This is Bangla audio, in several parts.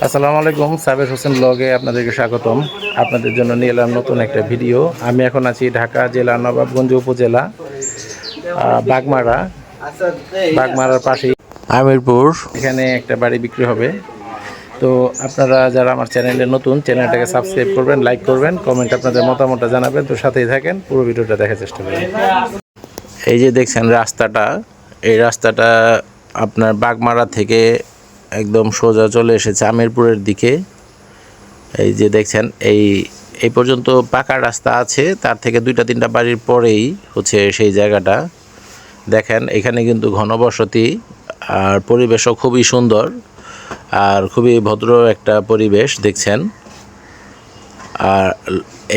আসসালামু আলাইকুম, সাবের হোসেন ব্লগে আপনাদেরকে স্বাগতম। আপনাদের জন্য নিয়ে এলাম নতুন একটা ভিডিও। আমি এখন আছি ঢাকা জেলা নবাবগঞ্জ উপজেলা বাগমারা। বাগমারার পাশেই আমিরপুর, এখানে একটা বাড়ি বিক্রি হবে। তো আপনারা যারা আমার চ্যানেলে নতুন, চ্যানেলটাকে সাবস্ক্রাইব করবেন, লাইক করবেন, কমেন্ট আপনাদের মতামতটা জানাবেন। তো সাথেই থাকেন, পুরো ভিডিওটা দেখার চেষ্টা করবেন। এই যে দেখছেন রাস্তাটা, এই রাস্তাটা আপনার বাগমারা থেকে একদম সোজা চলে এসেছে আমিরপুরের দিকে। এই যে দেখছেন এই পর্যন্ত পাকা রাস্তা আছে, তার থেকে 2-3টা বাড়ির পরেই হচ্ছে সেই জায়গাটা। দেখেন এখানে কিন্তু ঘনবসতি, আর পরিবেশও খুবই সুন্দর আর খুবই ভদ্র একটা পরিবেশ দেখছেন। আর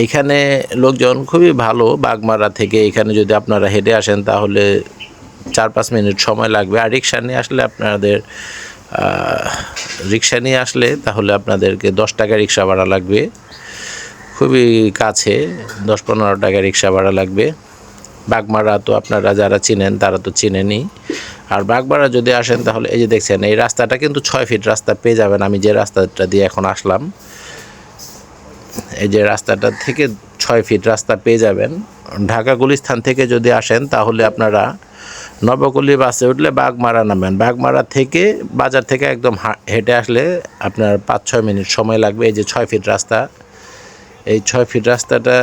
এইখানে লোকজন খুবই ভালো। বাগমারা থেকে এখানে যদি আপনারা হেঁটে আসেন তাহলে 4-5 মিনিট সময় লাগবে। আর রিক্সা নিয়ে আসলে তাহলে আপনাদেরকে 10 টাকা রিক্সা ভাড়া লাগবে। খুবই কাছে, 10-15 টাকা রিক্সা ভাড়া লাগবে। বাগমারা তো আপনারা যারা চিনেন তারা তো চিনেনই। আর বাগমারা যদি আসেন তাহলে এই যে দেখছেন এই রাস্তাটা কিন্তু 6 ফিট রাস্তা পেয়ে যাবেন। আমি যে রাস্তাটা দিয়ে এখন আসলাম, এই যে রাস্তাটা থেকে 6 ফিট রাস্তা পেয়ে যাবেন। ঢাকা গুলিস্তান থেকে যদি আসেন তাহলে আপনারা নবকলি বাসে উঠলে বাগমারা নামেন। বাগমারা থেকে বাজার থেকে একদম হেঁটে আসলে আপনার 5-6 মিনিট সময় লাগবে। এই যে 6 ফিট রাস্তা, এই 6 ফিট রাস্তাটা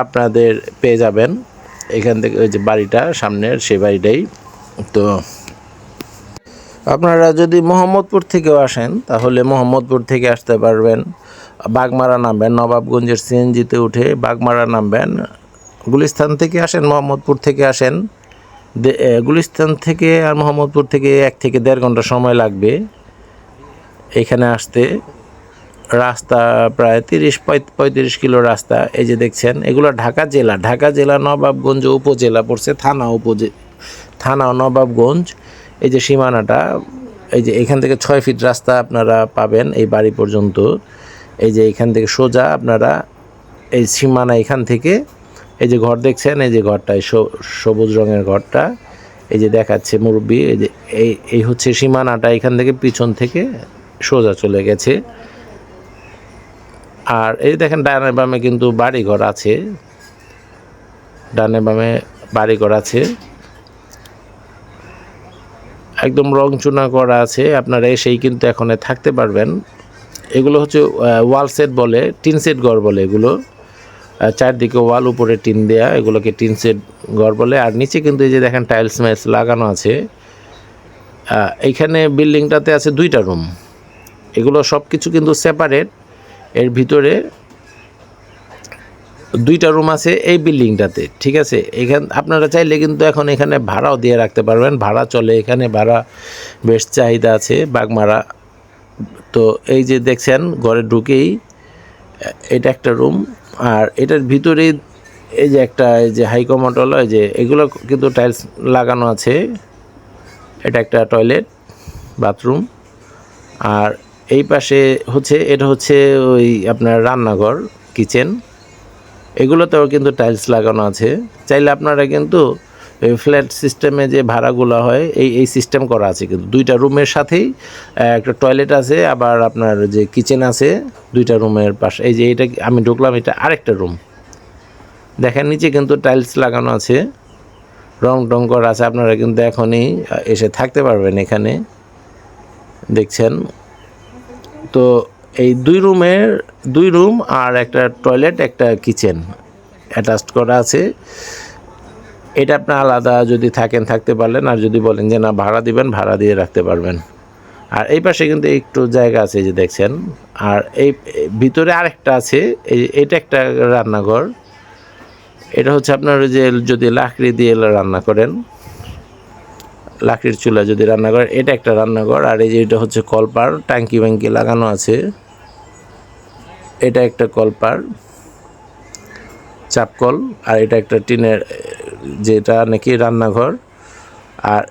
আপনাদের পেয়ে যাবেন এখান থেকে। ওই যে বাড়িটা সামনের, সেই বাড়িটাই। তো আপনারা যদি মোহাম্মদপুর থেকেও আসেন তাহলে মোহাম্মদপুর থেকে আসতে পারবেন, বাগমারা নামবেন। নবাবগঞ্জের সিএনজিতে উঠে বাগমারা নামবেন। গুলিস্তান থেকে আসেন, মোহাম্মদপুর থেকে আসেন, গুলিস্তান থেকে আর মোহাম্মদপুর থেকে 1 থেকে 1.5 ঘন্টা সময় লাগবে এখানে আসতে। রাস্তা প্রায় 30-35 কিলো রাস্তা। এই যে দেখছেন এগুলো ঢাকা জেলা নবাবগঞ্জ উপজেলা পড়ছে, থানা নবাবগঞ্জ। এই যে সীমানাটা, এই যে এখান থেকে 6 ফিট রাস্তা আপনারা পাবেন এই বাড়ি পর্যন্ত। এই যে এখান থেকে সোজা আপনারা এই সীমানা, এখান থেকে এই যে ঘর দেখছেন, এই যে ঘরটা, সবুজ রঙের ঘরটা, এই যে দেখাচ্ছে মুরব্বি। এই যে এই হচ্ছে সীমানাটা, এখান থেকে পিছন থেকে সোজা চলে গেছে। আর এই দেখেন ডানে বামে কিন্তু বাড়িঘর আছে, ডানে বামে বাড়িঘর আছে, একদম রং চুনা করা আছে। আপনারা এসেই কিন্তু এখন থাকতে পারবেন। এগুলো হচ্ছে ওয়াল সেট বলে, টিন সেট ঘর বলে এগুলো। চারদিকে ওয়াল, উপরে টিন দেয়া, এগুলোকে টিন সেট ঘর বলে। আর নিচে কিন্তু এই যে দেখেন টাইলস মাইলস লাগানো আছে। এইখানে বিল্ডিংটাতে আছে 2টা রুম। এগুলো সব কিছু কিন্তু সেপারেট। এর ভিতরে 2টা রুম আছে এই বিল্ডিংটাতে, ঠিক আছে। আপনারা চাইলে কিন্তু এখন এখানে ভাড়াও দিয়ে রাখতে পারবেন, ভাড়া চলে এখানে, ভাড়া বেশ চাহিদা আছে বাগমারা। তো এই যে দেখছেন ঘরে ঢুকেই এটা একটা রুম, আর এটার ভিতরে এই যে একটা, এই যে হাইকমান্ড হলো, এই যে এগুলো কিন্তু টাইলস লাগানো আছে। এটা একটা টয়লেট, বাথরুম। আর এই পাশে হচ্ছে, এটা হচ্ছে ওই আপনার রান্নাঘর, কিচেন। এগুলোতেও কিন্তু টাইলস লাগানো আছে। চাইলে আপনারা কিন্তু ফ্ল্যাট সিস্টেমে যে ভাড়াগুলো হয় এই সিস্টেম করা আছে কিন্তু। 2টা রুমের সাথেই একটা টয়লেট আছে, আবার আপনার যে কিচেন আছে 2টা রুমের পাশে। এই যে এটা আমি ঢুকলাম, এটা আরেকটা রুম। দেখেন নিচে কিন্তু টাইলস লাগানো আছে, রং টং করা আছে। আপনারা কিন্তু এখনই এসে থাকতে পারবেন এখানে, দেখছেন। তো এই 2 রুম আর একটা টয়লেট, একটা কিচেন অ্যাটাচড করা আছে। এটা আপনার আলাদা যদি থাকতে পারলেন, আর যদি বলেন যে না ভাড়া দিবেন, ভাড়া দিয়ে রাখতে পারবেন। আর এই পাশে কিন্তু একটু জায়গা আছে, যে দেখছেন। আর এই ভিতরে আরেকটা আছে, এটা একটা রান্নাঘর। এটা হচ্ছে আপনার যে যদি লাকড়ি দিয়ে রান্না করেন, লাকড়ির চুলা যদি রান্না করেন, এটা একটা রান্নাঘর। আর এই যে এটা হচ্ছে কলপার, ট্যাঙ্কি ব্যাঙ্কি লাগানো আছে। এটা একটা কলপার, চাপকল। আর এটা একটা টিনের, যেটা নাকি রান্নাঘর। আর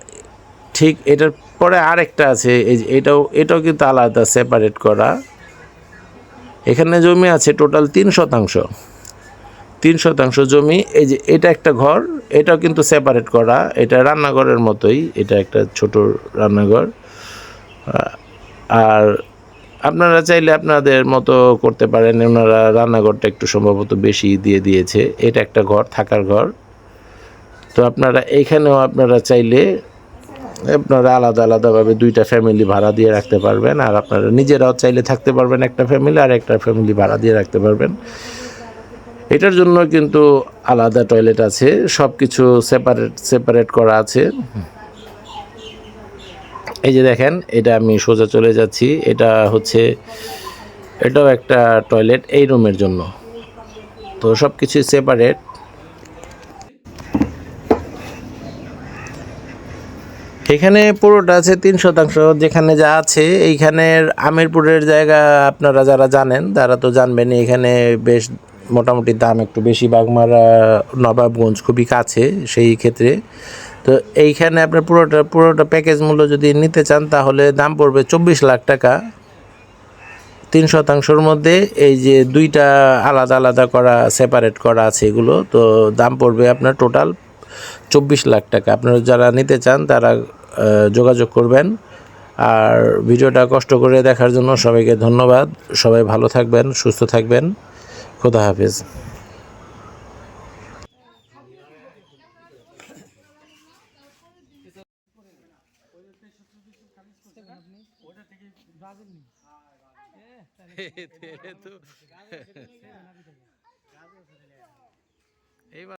ঠিক এটার পরে আরেকটা আছে, এটাও কিন্তু আলাদা, সেপারেট করা। এখানে জমি আছে টোটাল 3 শতাংশ জমি। এই যে এটা একটা ঘর, এটাও কিন্তু সেপারেট করা, এটা রান্নাঘরের মতোই, এটা একটা ছোট রান্নাঘর। আর আপনারা চাইলে আপনাদের মতো করতে পারেন। ওনারা রান্নাঘরটা একটু সম্ভবত বেশি দিয়ে দিয়েছে। এটা একটা ঘর, থাকার ঘর। তো আপনারা এইখানেও আপনারা চাইলে আপনারা আলাদা আলাদাভাবে দুইটা ফ্যামিলি ভাড়া দিয়ে রাখতে পারবেন, আর আপনারা নিজেরাও চাইলে থাকতে পারবেন একটা ফ্যামিলি, আর একটা ফ্যামিলি ভাড়া দিয়ে রাখতে পারবেন। এটার জন্য কিন্তু আলাদা টয়লেট আছে, সব কিছু সেপারেট সেপারেট করা আছে। এই যে দেখেন, এটা আমি সোজা চলে যাচ্ছি, এটা হচ্ছে এটাও একটা টয়লেট এই রুমের জন্য। তো সব কিছুই সেপারেট। এখানে পুরোটা আছে 3 শতাংশ, যেখানে যা আছে এইখানের আমিরপুরের জায়গা আপনারা যারা জানেন তারা তো জানবেনই, এখানে বেশ মোটামুটি দাম একটু বেশি। বাগমারা নবাবগঞ্জ খুবই কাছে সেই ক্ষেত্রে। তো এইখানে আপনার পুরোটা প্যাকেজ মূল্য যদি নিতে চান তাহলে দাম পড়বে 24 লাখ টাকা। 3 শতাংশর মধ্যে এই যে দুইটা আলাদা আলাদা করা সেপারেট করা আছে এগুলো, তো দাম পড়বে আপনার টোটাল 24 লাখ টাকা। আপনারা যারা নিতে চান তারা যোগাযোগ করবেন। আর ভিডিওটা কষ্ট করে দেখার জন্য সবাইকে ধন্যবাদ। সবাই ভালো থাকবেন, সুস্থ থাকবেন। খোদা হাফেজ।